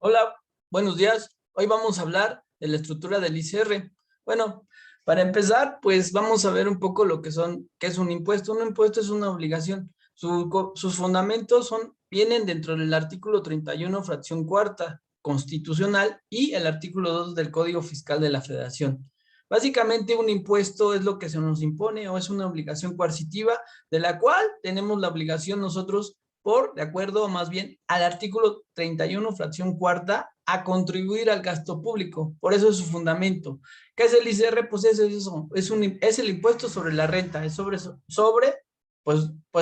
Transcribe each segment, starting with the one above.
Hola, buenos días. Hoy vamos a hablar de la estructura del ICR. Bueno, para empezar, pues vamos a ver un poco qué es un impuesto. Un impuesto es una obligación. Sus fundamentos vienen dentro del artículo 31, fracción cuarta, constitucional, y el artículo 2 del Código Fiscal de la Federación. Básicamente, un impuesto es lo que se nos impone o es una obligación coercitiva de la cual tenemos la obligación nosotros de acuerdo más bien al artículo 31, fracción cuarta, a contribuir al gasto público. Por eso es su fundamento. ¿Qué es el ICR? Pues es eso, es el impuesto sobre la renta, es pues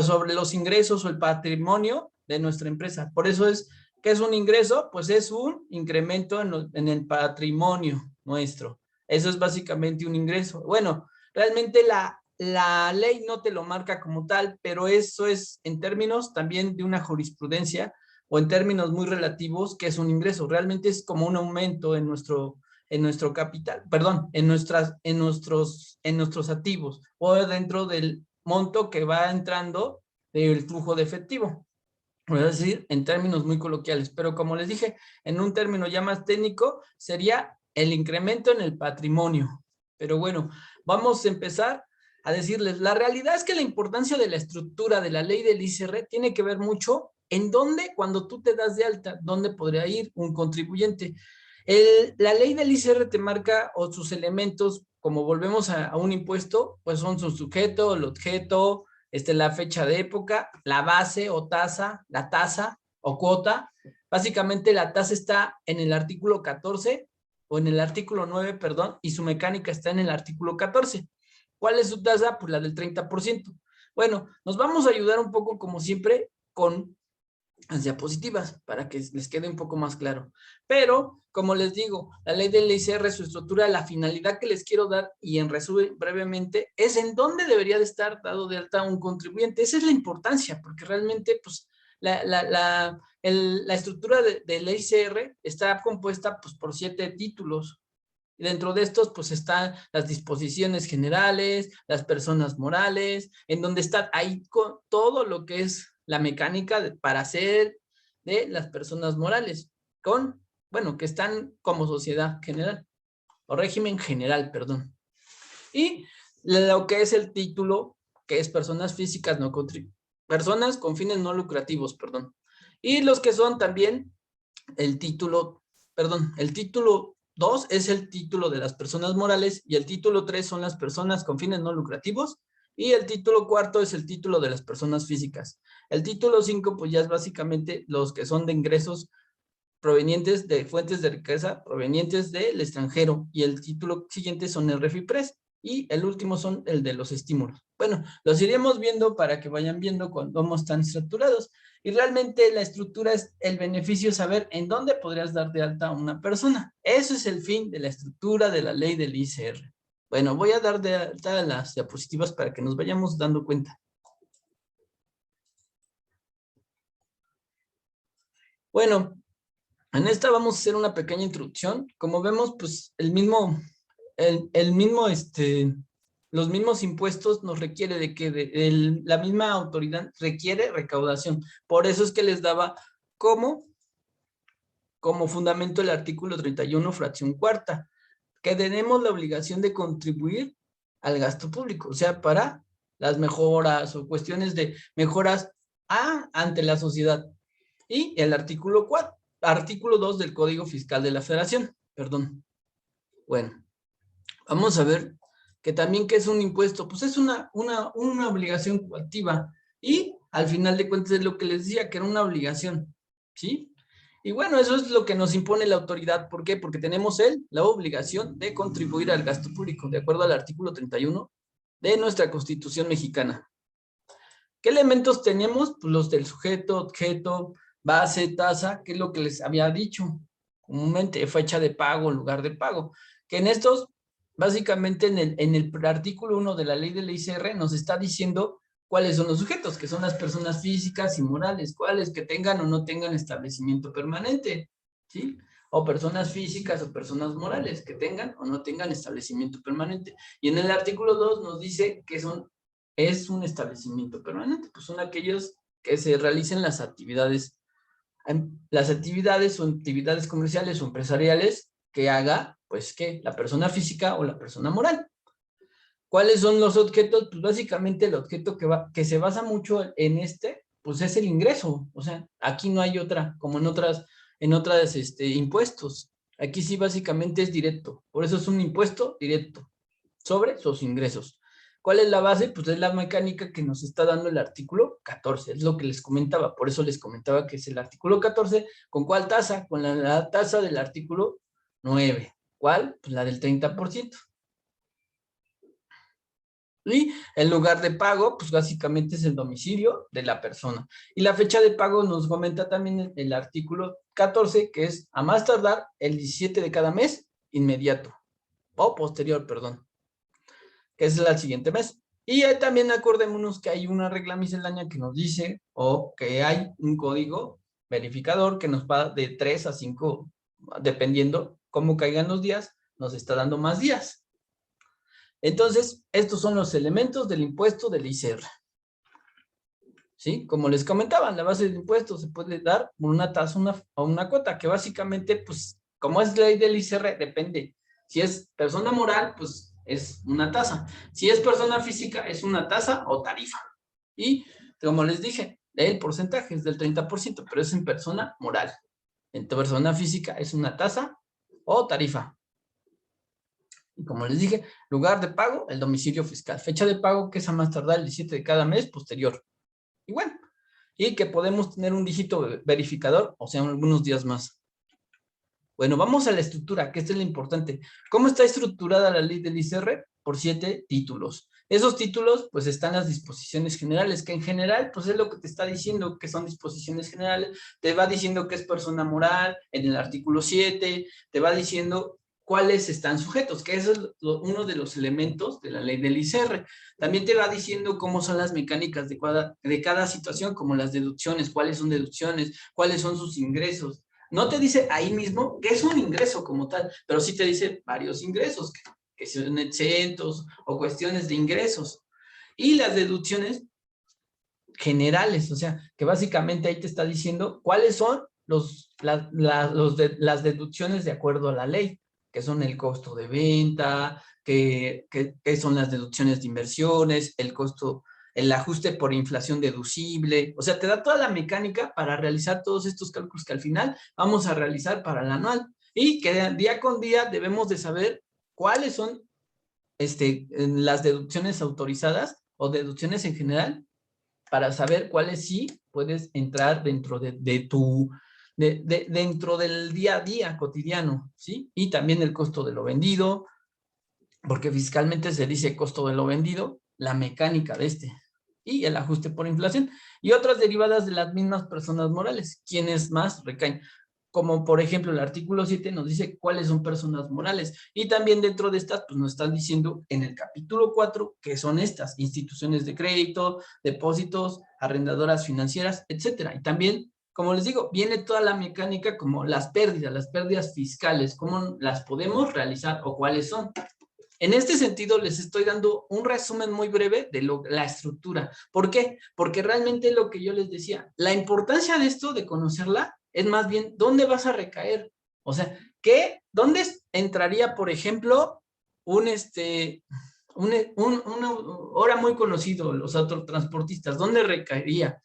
sobre los ingresos o el patrimonio de nuestra empresa. Por eso ¿qué es un ingreso? Pues es un incremento en el patrimonio nuestro. Eso es básicamente un ingreso. Bueno, realmente la ley no te lo marca como tal, pero eso es en términos también de una jurisprudencia o en términos muy relativos que es un ingreso. Realmente es como un aumento en nuestro capital, perdón, en nuestros activos o dentro del monto que va entrando del flujo de efectivo. Voy a decir en términos muy coloquiales, pero como les dije, en un término ya más técnico sería el incremento en el patrimonio. Pero bueno, vamos a empezar a decirles, la realidad es que la importancia de la estructura de la ley del ICR tiene que ver mucho en dónde, cuando tú te das de alta, dónde podría ir un contribuyente. La ley del ICR te marca o sus elementos, como volvemos a un impuesto, pues son su sujeto, el objeto, la fecha de época, la base o tasa, la tasa o cuota. Básicamente la tasa está en el artículo 14 o en el artículo 9, perdón, y su mecánica está en el artículo 14. ¿Cuál es su tasa? Pues la del 30%. Bueno, nos vamos a ayudar un poco, como siempre, con las diapositivas para que les quede un poco más claro. Pero, como les digo, la ley del ICR, su estructura, la finalidad que les quiero dar y en resumen brevemente es en dónde debería de estar dado de alta un contribuyente. Esa es la importancia, porque realmente pues la estructura del ICR está compuesta pues por 7 títulos. Y dentro de estos, pues están las disposiciones generales, las personas morales, en donde está ahí con todo lo que es la mecánica para hacer de las personas morales, bueno, que están como sociedad general, o régimen general, perdón. Y lo que es el título, que es personas físicas personas con fines no lucrativos, perdón. Y los que son también el título, perdón, el título 2 es el título de las personas morales y el título 3 son las personas con fines no lucrativos y el título 4 es el título de las personas físicas. El título 5 pues ya es básicamente los que son de ingresos provenientes de fuentes de riqueza provenientes del extranjero y el título siguiente son el REFIPRES y el último son el de los estímulos. Bueno, los iremos viendo para que vayan viendo cómo están estructurados y realmente la estructura es el beneficio saber en dónde podrías dar de alta a una persona. Eso es el fin de la estructura de la ley del ICR. Bueno, voy a dar de alta las diapositivas para que nos vayamos dando cuenta. Bueno, en esta vamos a hacer una pequeña introducción. Como vemos, pues los mismos impuestos nos requiere de que la misma autoridad requiere recaudación. Por eso es que les daba como fundamento el artículo 31, fracción cuarta, que tenemos la obligación de contribuir al gasto público, o sea, para las mejoras o cuestiones de mejoras ante la sociedad. Y el artículo 2 del Código Fiscal de la Federación, perdón. Bueno, vamos a ver que también ¿qué es un impuesto? Pues es una obligación coactiva y al final de cuentas es lo que les decía, que era una obligación, ¿sí? Y bueno, eso es lo que nos impone la autoridad. ¿Por qué? Porque tenemos la obligación de contribuir al gasto público, de acuerdo al artículo 31 de nuestra Constitución mexicana. ¿Qué elementos tenemos? Pues los del sujeto, objeto, base, tasa, que es lo que les había dicho comúnmente, fecha de pago, lugar de pago, que en estos, básicamente en el artículo 1 de la ley del ICR nos está diciendo cuáles son los sujetos, que son las personas físicas y morales, cuáles que tengan o no tengan establecimiento permanente, ¿sí? O personas físicas o personas morales que tengan o no tengan establecimiento permanente. Y en el artículo 2 nos dice que es un establecimiento permanente, pues son aquellos que se realicen las actividades las actividades o actividades comerciales o empresariales que haga, pues, ¿qué? La persona física o la persona moral. ¿Cuáles son los objetos? Pues básicamente el objeto que se basa mucho en pues es el ingreso. O sea, aquí no hay otra, como en otras impuestos. Aquí sí básicamente es directo. Por eso es un impuesto directo sobre sus ingresos. ¿Cuál es la base? Pues es la mecánica que nos está dando el artículo 14. Es lo que les comentaba. Por eso les comentaba que es el artículo 14. ¿Con cuál tasa? Con la tasa del artículo 9. ¿Cuál? Pues la del 30%. Y el lugar de pago, pues básicamente es el domicilio de la persona. Y la fecha de pago nos comenta también el artículo 14, que es a más tardar el 17 de cada mes inmediato, o posterior, perdón, que es el siguiente mes. Y también acordémonos que hay una regla miscelánea que nos dice, o que hay un código verificador que nos va de 3 a 5, dependiendo cómo caigan los días, nos está dando más días. Entonces, estos son los elementos del impuesto del ICR. ¿Sí? Como les comentaba, la base del impuesto se puede dar por una tasa o una cuota, que básicamente, pues, como es ley del ICR, depende. Si es persona moral, pues es una tasa. Si es persona física, es una tasa o tarifa. Y, como les dije, el porcentaje es del 30%, pero es en persona moral. En persona física es una tasa o tarifa. Y como les dije, lugar de pago, el domicilio fiscal. Fecha de pago, que es a más tardar el 17 de cada mes posterior. Y bueno, y que podemos tener un dígito verificador, o sea, algunos días más. Bueno, vamos a la estructura, que esto es lo importante. ¿Cómo está estructurada la ley del ICR? Por 7 títulos. Esos títulos, pues, están las disposiciones generales, que en general, pues, es lo que te está diciendo que son disposiciones generales. Te va diciendo que es persona moral en el artículo 7, te va diciendo cuáles están sujetos, que eso es uno de los elementos de la ley del ICR. También te va diciendo cómo son las mecánicas de cada situación, como las deducciones, cuáles son deducciones, cuáles son sus ingresos. No te dice ahí mismo que es un ingreso como tal, pero sí te dice varios ingresos, que son exentos o cuestiones de ingresos. Y las deducciones generales, o sea, que básicamente ahí te está diciendo cuáles son las deducciones de acuerdo a la ley, que son el costo de venta, que son las deducciones de inversiones, el costo, el ajuste por inflación deducible, o sea, te da toda la mecánica para realizar todos estos cálculos que al final vamos a realizar para el anual, y que día con día debemos de saber cuáles son las deducciones autorizadas o deducciones en general, para saber cuáles sí puedes entrar dentro dentro del día a día cotidiano, ¿sí? Y también el costo de lo vendido, porque fiscalmente se dice costo de lo vendido, la mecánica de y el ajuste por inflación, y otras derivadas de las mismas personas morales, quienes más recaen. Como por ejemplo el artículo 7 nos dice cuáles son personas morales, y también dentro de estas pues nos están diciendo en el capítulo 4 que son estas: instituciones de crédito, depósitos, arrendadoras financieras, etcétera. Y también, como les digo, viene toda la mecánica como las pérdidas fiscales, cómo las podemos realizar o cuáles son. En este sentido, les estoy dando un resumen muy breve de la estructura. ¿Por qué? Porque realmente lo que yo les decía, la importancia de esto, de conocerla, es más bien dónde vas a recaer. O sea, ¿dónde entraría, por ejemplo, ahora muy conocido, los autotransportistas? ¿Dónde recaería?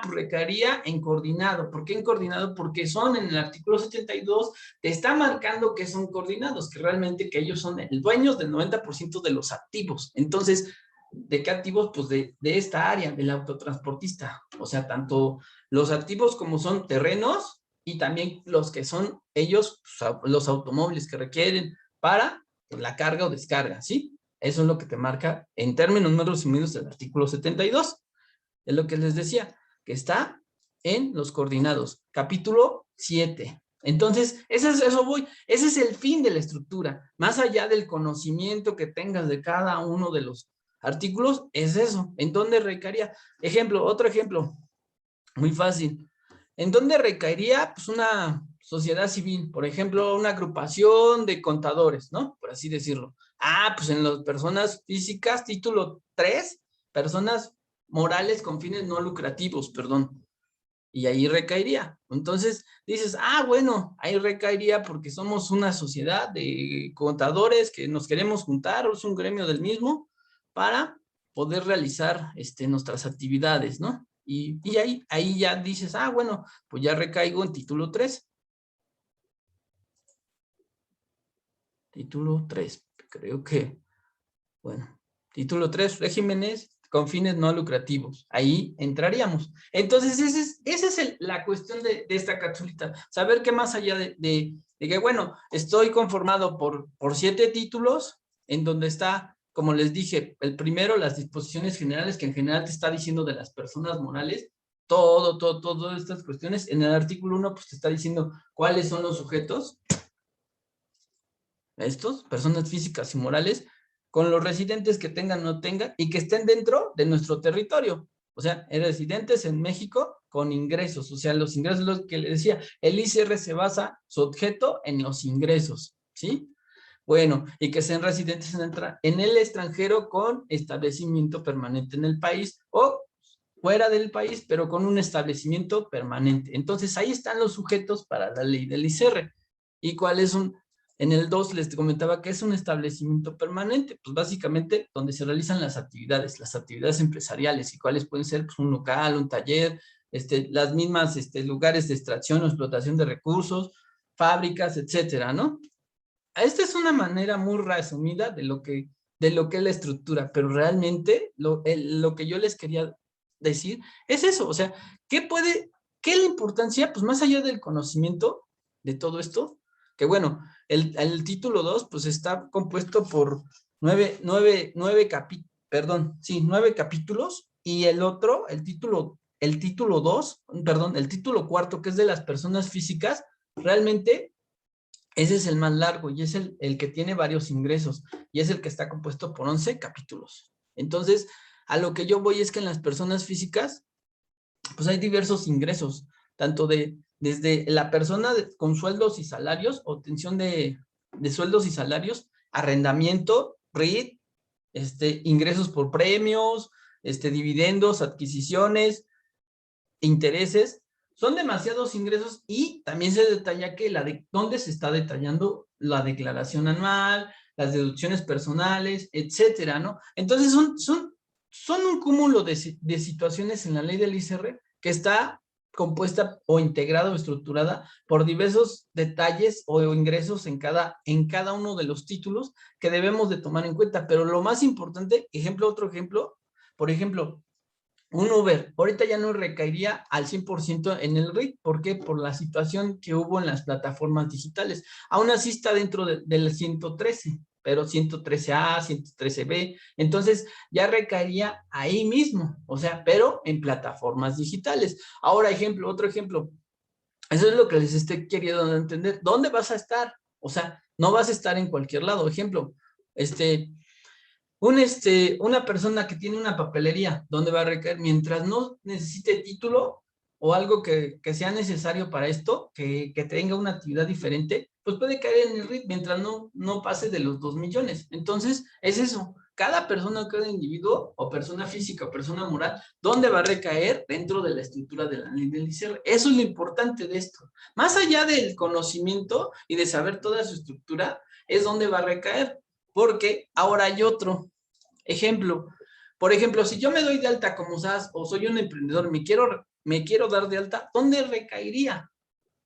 Pues recaería en coordinado. ¿Por qué en coordinado? Porque son en el artículo 72, te está marcando que son coordinados, que realmente que ellos son el dueños del 90% de los activos. Entonces, ¿de qué activos? Pues de esta área, del autotransportista. O sea, tanto los activos como son terrenos y también los que son ellos, los automóviles que requieren para pues, la carga o descarga, ¿sí? Eso es lo que te marca en términos más resumidos del artículo 72. Es lo que les decía, que está en los coordinados. Capítulo 7. Entonces, eso voy. Ese es el fin de la estructura. Más allá del conocimiento que tengas de cada uno de los artículos, es eso. ¿En dónde recaería? Otro ejemplo, muy fácil. ¿En dónde recaería? Pues una sociedad civil, por ejemplo, una agrupación de contadores, ¿no? Por así decirlo. Pues en las personas físicas, título 3, personas morales con fines no lucrativos, perdón. y ahí recaería. Entonces dices, ah, bueno, ahí recaería porque somos una sociedad de contadores que nos queremos juntar, o es un gremio del mismo, para poder realizar nuestras actividades, ¿no? Y ahí ya dices, ah, bueno, pues ya recaigo en título 3. Título 3, creo que, bueno, título 3, regímenes con fines no lucrativos. Ahí entraríamos. Entonces, esa es la cuestión de esta capsulita. Saber que más allá de que, bueno, estoy conformado por 7 títulos, en donde está, como les dije, el primero, las disposiciones generales, que en general te está diciendo de las personas morales, todas estas cuestiones. En el artículo 1, pues te está diciendo cuáles son los sujetos, estos, personas físicas y morales, con los residentes que tengan o no tengan y que estén dentro de nuestro territorio. O sea, residentes en México con ingresos. O sea, los ingresos, lo que le decía, el ICR se basa su objeto en los ingresos, ¿sí? Bueno, y que sean residentes en el extranjero con establecimiento permanente en el país o fuera del país, pero con un establecimiento permanente. Entonces, ahí están los sujetos para la ley del ICR. ¿Y cuáles son? En el 2 les comentaba que es un establecimiento permanente, pues básicamente donde se realizan las actividades empresariales, y cuáles pueden ser pues, un local, un taller, las mismas lugares de extracción o explotación de recursos, fábricas, etcétera, ¿no? Esta es una manera muy resumida de lo que es la estructura, pero realmente lo que yo les quería decir es eso, o sea, ¿qué es la importancia? Pues más allá del conocimiento de todo esto, que bueno, el título 2 pues está compuesto por 9 capítulos, y el otro, el título 2, perdón, el título cuarto, que es de las personas físicas, realmente ese es el más largo y es el que tiene varios ingresos y es el que está compuesto por 11 capítulos. Entonces, a lo que yo voy es que en las personas físicas, pues hay diversos ingresos, tanto desde la persona con sueldos y salarios, obtención de sueldos y salarios, arrendamiento, RIT, ingresos por premios, dividendos, adquisiciones, intereses. Son demasiados ingresos y también se detalla que dónde se está detallando la declaración anual, las deducciones personales, etcétera, ¿no? Entonces son un cúmulo de situaciones en la ley del ICR que está compuesta o integrada o estructurada por diversos detalles o ingresos en cada uno de los títulos que debemos de tomar en cuenta. Pero lo más importante, otro ejemplo, por ejemplo, un Uber, ahorita ya no recaería al 100% en el RIT. ¿Por qué? Por la situación que hubo en las plataformas digitales. Aún así está dentro del 113, pero 113A, 113B. Entonces ya recaería ahí mismo, o sea, pero en plataformas digitales. Ahora, otro ejemplo. Eso es lo que les estoy queriendo entender. ¿Dónde vas a estar? O sea, no vas a estar en cualquier lado. Este, una persona que tiene una papelería, ¿dónde va a recaer? Mientras no necesite título o algo que sea necesario para esto, que tenga una actividad diferente, pues puede caer en el RIT mientras no pase de los 2 millones. Entonces, es eso. Cada persona, cada individuo, o persona física, o persona moral, ¿dónde va a recaer? Dentro de la estructura de la ley del ICR. Eso es lo importante de esto. Más allá del conocimiento y de saber toda su estructura, es dónde va a recaer. Porque ahora hay otro ejemplo. Por ejemplo, si yo me doy de alta como SAS o soy un emprendedor, me quiero dar de alta, ¿dónde recaería?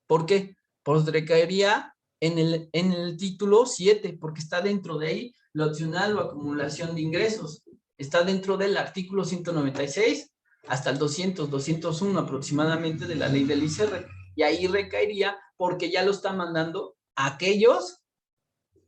¿Por qué? Pues recaería en el título 7, porque está dentro de ahí lo opcional o acumulación de ingresos. Está dentro del artículo 196 hasta el 201 aproximadamente de la ley del ICR. Y ahí recaería porque ya lo está mandando a aquellos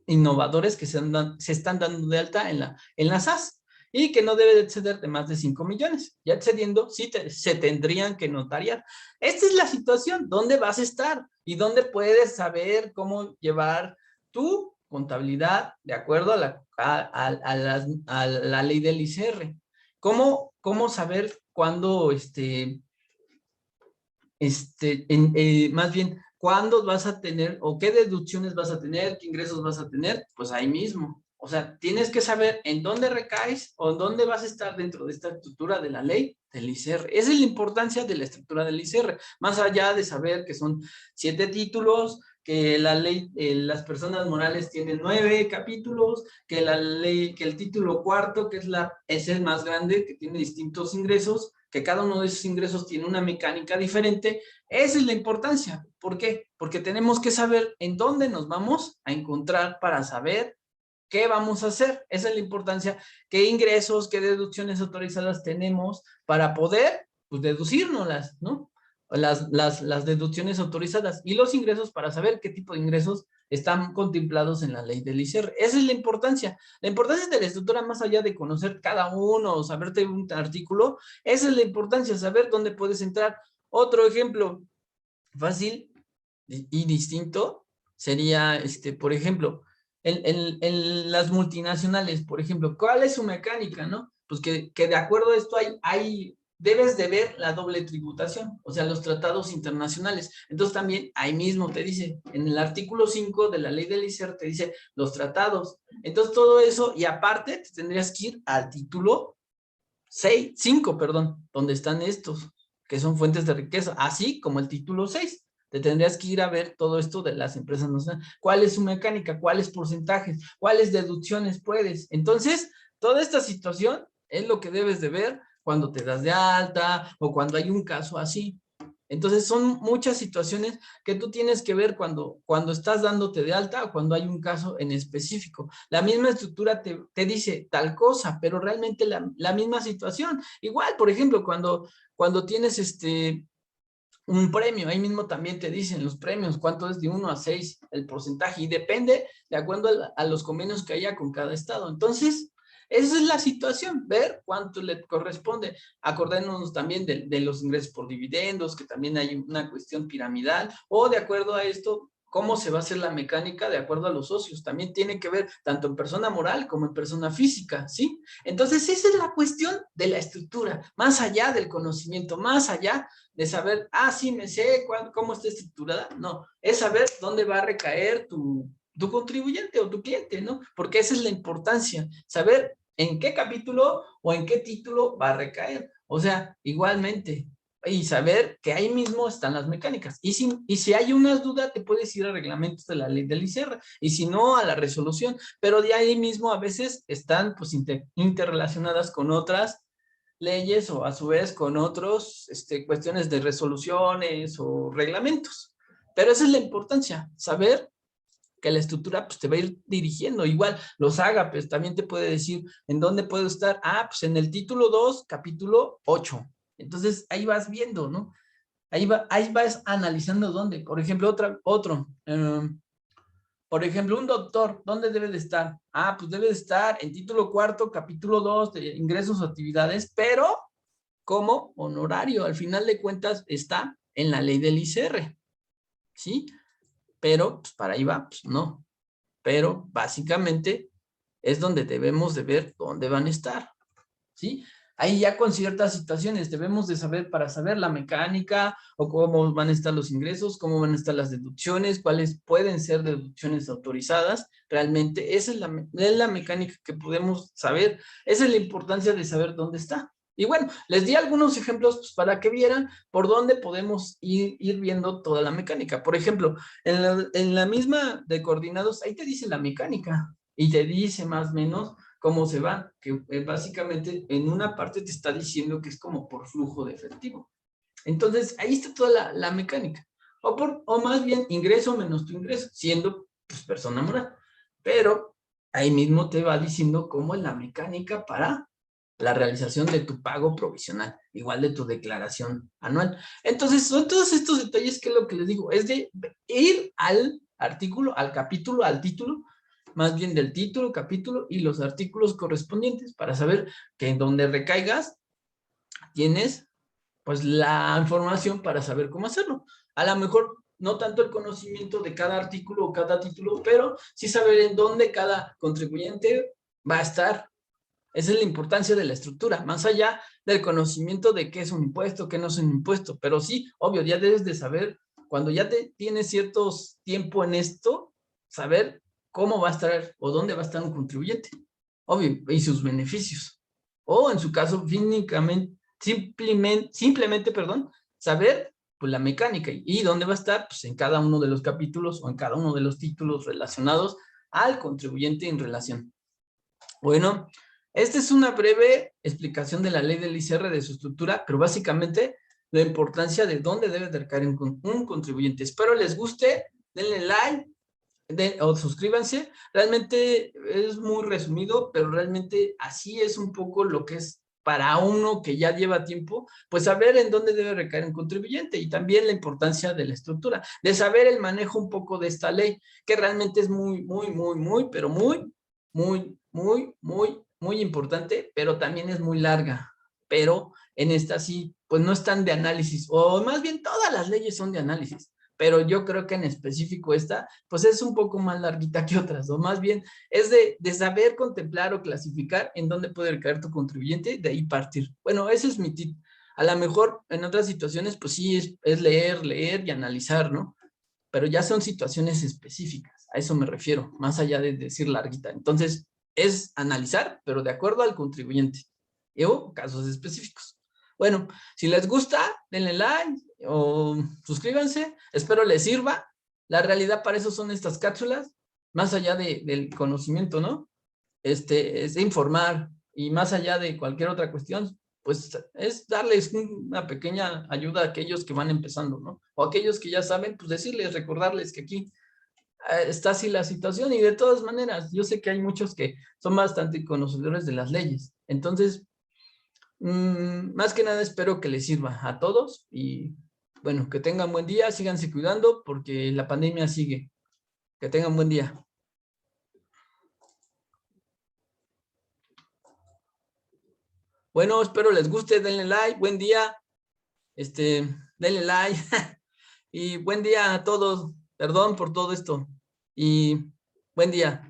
innovadores que se están dando de alta en la SAS y que no debe de exceder de más de 5 millones. Ya excediendo, sí se tendrían que notariar. Esta es la situación, ¿dónde vas a estar? Y dónde puedes saber cómo llevar tu contabilidad de acuerdo a la ley del ICR. ¿Cómo saber cuándo, más bien, ¿cuándo vas a tener o qué deducciones vas a tener, qué ingresos vas a tener? Pues ahí mismo. O sea, tienes que saber en dónde recaes o en dónde vas a estar dentro de esta estructura de la ley del ICR. Esa es la importancia de la estructura del ICR, más allá de saber que son 7 títulos, que la ley, las personas morales tienen 9 capítulos, que la ley, que el título cuarto, que es el más grande, que tiene distintos ingresos, que cada uno de esos ingresos tiene una mecánica diferente. Esa es la importancia. ¿Por qué? Porque tenemos que saber en dónde nos vamos a encontrar para saber ¿qué vamos a hacer? Esa es la importancia. ¿Qué ingresos, qué deducciones autorizadas tenemos para poder, pues, deducirnoslas, ¿no? Las deducciones autorizadas y los ingresos para saber qué tipo de ingresos están contemplados en la ley del ICR. Esa es la importancia. La importancia de la estructura, más allá de conocer cada uno o saberte un artículo, esa es la importancia, saber dónde puedes entrar. Otro ejemplo fácil y distinto sería, por ejemplo, en las multinacionales, por ejemplo, ¿cuál es su mecánica, no? Pues que de acuerdo a esto debes de ver la doble tributación, o sea, los tratados internacionales. Entonces también ahí mismo te dice, en el artículo 5 de la ley del ICER te dice los tratados. Entonces todo eso, y aparte te tendrías que ir al título 5, perdón, donde están estos, que son fuentes de riqueza, así como el título 6. Te tendrías que ir a ver todo esto de las empresas nacionales. ¿Cuál es su mecánica? ¿Cuáles porcentajes? ¿Cuáles deducciones puedes? Entonces, toda esta situación es lo que debes de ver cuando te das de alta o cuando hay un caso así. Entonces, son muchas situaciones que tú tienes que ver cuando estás dándote de alta o cuando hay un caso en específico. La misma estructura te dice tal cosa, pero realmente la misma situación. Igual, por ejemplo, cuando tienes un premio, ahí mismo también te dicen los premios, cuánto es de 1 a 6 el porcentaje, y depende de acuerdo a los convenios que haya con cada estado. Entonces, esa es la situación, ver cuánto le corresponde. Acordémonos también de los ingresos por dividendos, que también hay una cuestión piramidal, o de acuerdo a esto, cómo se va a hacer la mecánica de acuerdo a los socios. También tiene que ver tanto en persona moral como en persona física, ¿sí? Entonces, esa es la cuestión de la estructura, más allá del conocimiento, más allá de saber, sí, me sé cómo está estructurada. No, es saber dónde va a recaer tu contribuyente o tu cliente, ¿no? Porque esa es la importancia, saber en qué capítulo o en qué título va a recaer. O sea, igualmente, y saber que ahí mismo están las mecánicas. Y si hay una duda, te puedes ir a reglamentos de la ley del ICR, y si no, a la resolución. Pero de ahí mismo a veces están pues interrelacionadas con otras leyes o a su vez con otros cuestiones de resoluciones o reglamentos. Pero esa es la importancia, saber que la estructura pues te va a ir dirigiendo. Igual los ágapes también te puede decir en dónde puedo estar. Pues en el título 2, capítulo 8. Entonces ahí vas viendo, ¿no? Ahí vas analizando dónde. Por ejemplo, por ejemplo, un doctor, ¿dónde debe de estar? Pues debe de estar en título 4, capítulo 2 de ingresos o actividades, pero como honorario. Al final de cuentas está en la ley del ICR, ¿sí? Pero pues, para ahí va, pues no. Pero básicamente es donde debemos de ver dónde van a estar, ¿sí? Ahí ya con ciertas situaciones debemos de saber, para saber la mecánica o cómo van a estar los ingresos, cómo van a estar las deducciones, cuáles pueden ser deducciones autorizadas. Realmente esa es la mecánica que podemos saber. Esa es la importancia de saber dónde está. Y bueno, les di algunos ejemplos pues, para que vieran por dónde podemos ir viendo toda la mecánica. Por ejemplo, en la misma de coordinados, ahí te dice la mecánica y te dice más o menos cómo se va, que básicamente en una parte te está diciendo que es como por flujo de efectivo. Entonces, ahí está toda la mecánica. O más bien, ingreso menos tu ingreso, siendo pues, persona moral. Pero ahí mismo te va diciendo cómo es la mecánica para la realización de tu pago provisional, igual de tu declaración anual. Entonces, son todos estos detalles que es lo que les digo, es de ir al artículo, al capítulo, al título, más bien del título, capítulo y los artículos correspondientes para saber que en donde recaigas tienes pues la información para saber cómo hacerlo. A lo mejor no tanto el conocimiento de cada artículo o cada título, pero sí saber en dónde cada contribuyente va a estar. Esa es la importancia de la estructura, más allá del conocimiento de qué es un impuesto, qué no es un impuesto. Pero sí, obvio, ya debes de saber, cuando ya tienes cierto tiempo en esto, saber cómo va a estar o dónde va a estar un contribuyente. Obvio, y sus beneficios. O en su caso, simplemente, perdón, saber pues, la mecánica y dónde va a estar pues, en cada uno de los capítulos o en cada uno de los títulos relacionados al contribuyente en relación. Bueno, esta es una breve explicación de la ley del ICR, de su estructura, pero básicamente la importancia de dónde debe de recaer un contribuyente. Espero les guste, denle like o suscríbanse. Realmente es muy resumido, pero realmente así es un poco lo que es para uno que ya lleva tiempo, pues saber en dónde debe recaer un contribuyente y también la importancia de la estructura, de saber el manejo un poco de esta ley, que realmente es pero muy importante, pero también es muy larga. Pero en esta sí, pues no están de análisis, o más bien todas las leyes son de análisis, pero yo creo que en específico esta, pues es un poco más larguita que otras, o más bien es de saber contemplar o clasificar en dónde puede recaer tu contribuyente, de ahí partir. Bueno, ese es mi tip. A lo mejor en otras situaciones, pues sí, es leer y analizar, ¿no? Pero ya son situaciones específicas, a eso me refiero, más allá de decir larguita. Entonces, es analizar, pero de acuerdo al contribuyente, o casos específicos. Bueno, si les gusta, denle like o suscríbanse, espero les sirva. La realidad para eso son estas cápsulas, más allá del conocimiento, ¿no? Es de informar y más allá de cualquier otra cuestión, pues es darles una pequeña ayuda a aquellos que van empezando, ¿no? O aquellos que ya saben, pues decirles, recordarles que aquí está así la situación y de todas maneras, yo sé que hay muchos que son bastante conocedores de las leyes. Entonces, más que nada espero que les sirva a todos y bueno, que tengan buen día, síganse cuidando porque la pandemia sigue. Que tengan buen día. Bueno, espero les guste, denle like, buen día, denle like y buen día a todos. Perdón por todo esto y buen día.